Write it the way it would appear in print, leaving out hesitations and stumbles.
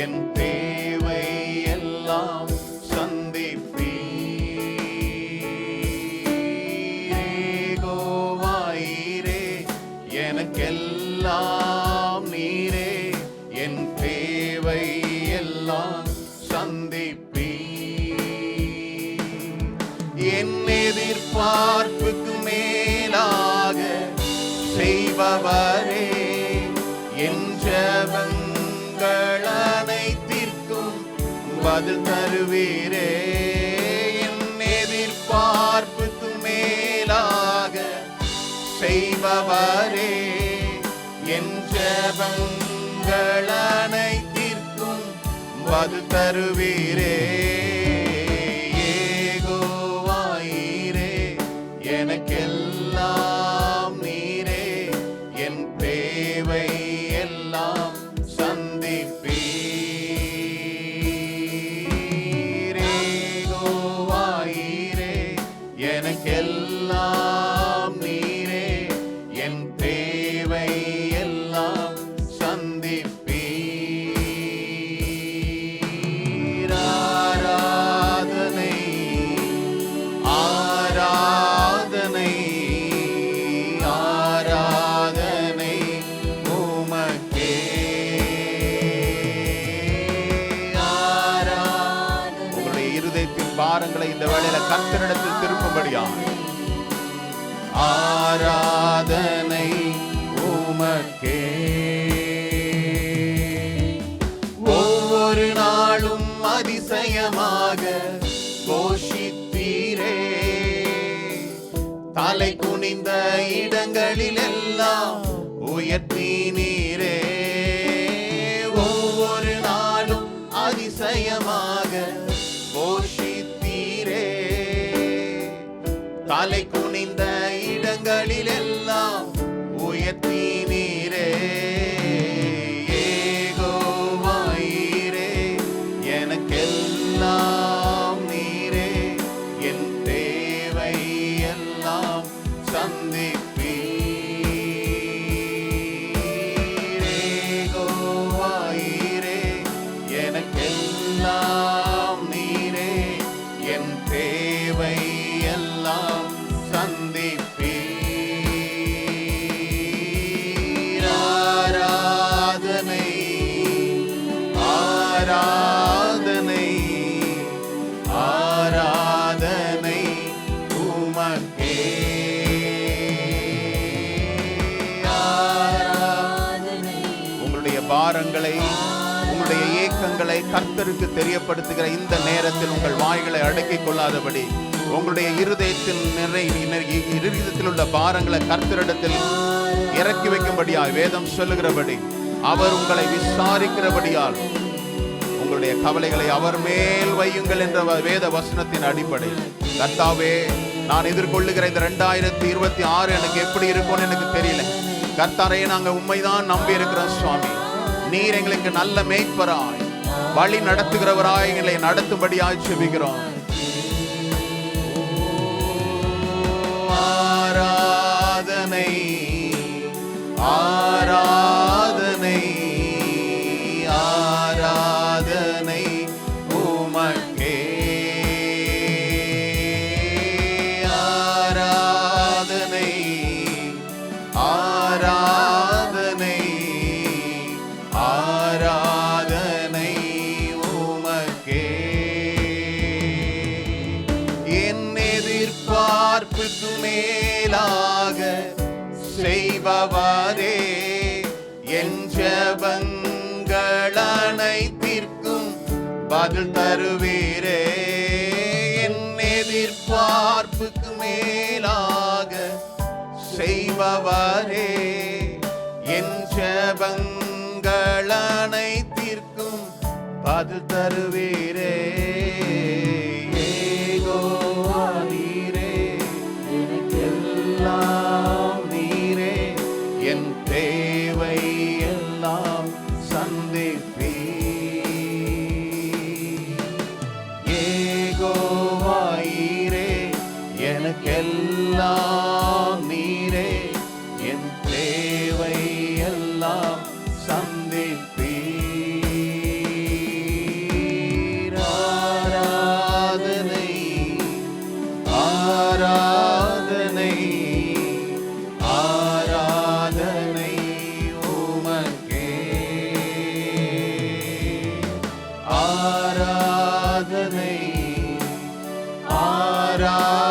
என் தேவை எல்லாம் சந்திப்பீரே. எனக்கெல்லாம் நீரே, என் தேவை எல்லாம் சந்திப்பீர். என் எதிர்பார்ப்புக்கு மேலாக செய்பவரே, என் ஜெபங்கள் அனைத்திற்கும் பதில் தருவீரே. என் எதிர்பார்ப்புக்கு மேலாக செய்பவரே, என் ஜெபங்கள் அனைத்திற்கும் பதில் தருவீரே. யெகோவாயீரே, எனக்கெல்லாம் நீரே, என் தேவை எல்லாம் சந்திப்பீர். யெகோவாயீரே, எனக்கெல்லாம் நீரே, என் தேவை எல்லாம் சந்திப்பீர். ஆராதனை ஆராதனை ஆராதனை உமக்கே. உங்களுடைய இருதயத்தின் பாரங்களை இந்த வேளையில கர்த்தரிடத்தில் திருப்பும்படியா ஆராதனை உமக்கே. ஒவ்வொரு நாளும் அதிசயமாக கோஷித்தீரே, தலை குனிந்த இடங்களில் எல்லாம் உயர்த்தினீரே. ஒவ்வொரு நாளும் அதிசயமாக கோஷித்தீரே, தலை குனிந்த இடங்களில் எல்லாம் உயர்த்தினீரே. யெகோவாயீரே, எனக்கெல்லாம் நீரே, என் தேவை எல்லாம் சந்திப்பீர். யெகோவாயீரே, எனக்கெல்லாம் நீரே, என் தேவை எல்லாம் சந்திப்பீர். ஆராதனை ஆராதனை ஆராதனை உமக்கே. உங்களுடைய பாரங்களை, உங்களுடைய ஏக்கங்களை கர்த்தருக்கு தெரியப்படுத்துகிற இந்த நேரத்தில் உங்கள் வாய்களை அடக்கிக் கொள்ளாதபடி உங்களுடைய இருதயத்தில் இருதயத்தில் உள்ள பாரங்களை கர்த்தரிடத்தில் இறக்கி வைக்கும்படியால் வேதம் சொல்லுகிறபடி, அவர் உங்களை விசாரிக்கிறபடியால் உங்களுடைய கவலைகளை அவர் மேல் வையுங்கள் என்ற வேத வசனத்தின் அடிப்படையில், கர்த்தாவே, நான் எதிர்கொள்ளுகிற இந்த 2026 எனக்கு எப்படி இருக்கும்னு எனக்கு தெரியல. கர்த்தாரே, நாங்கள் உண்மைதான் நம்பி இருக்கிறோம் சுவாமி. நீர் எங்களுக்கு நல்ல மேய்ப்பராய், வழி நடத்துகிறவராய் எங்களை நடத்தும்படியாய் செபிக்கிறோம். ஆராதனை ஆராதனை ஆராதனை உமக்கே. ஆராதனை ஆராதனை ஆராதனை உமக்கே. என் எதிர்பார்ப்புக்கு மேலாக செய்பவரே, என் ஜெபங்கள் அனைத்திற்கும் பதில் தருவீரே. என் எதிர்பார்ப்புக்கு மேலாக செய்பவரே, என் ஜெபங்கள் அனைத்திற்கும் பதில் தருவீரே. யெகோவாயீரே, எனக்கெல்லாம் நீரே, என் தேவை எல்லாம் சந்திப்பீர். யெகோவாயீரே, எனக்கெல்லாம் நீரே, என் தேவை எல்லாம் சந்திப்பீர். ஆராதனை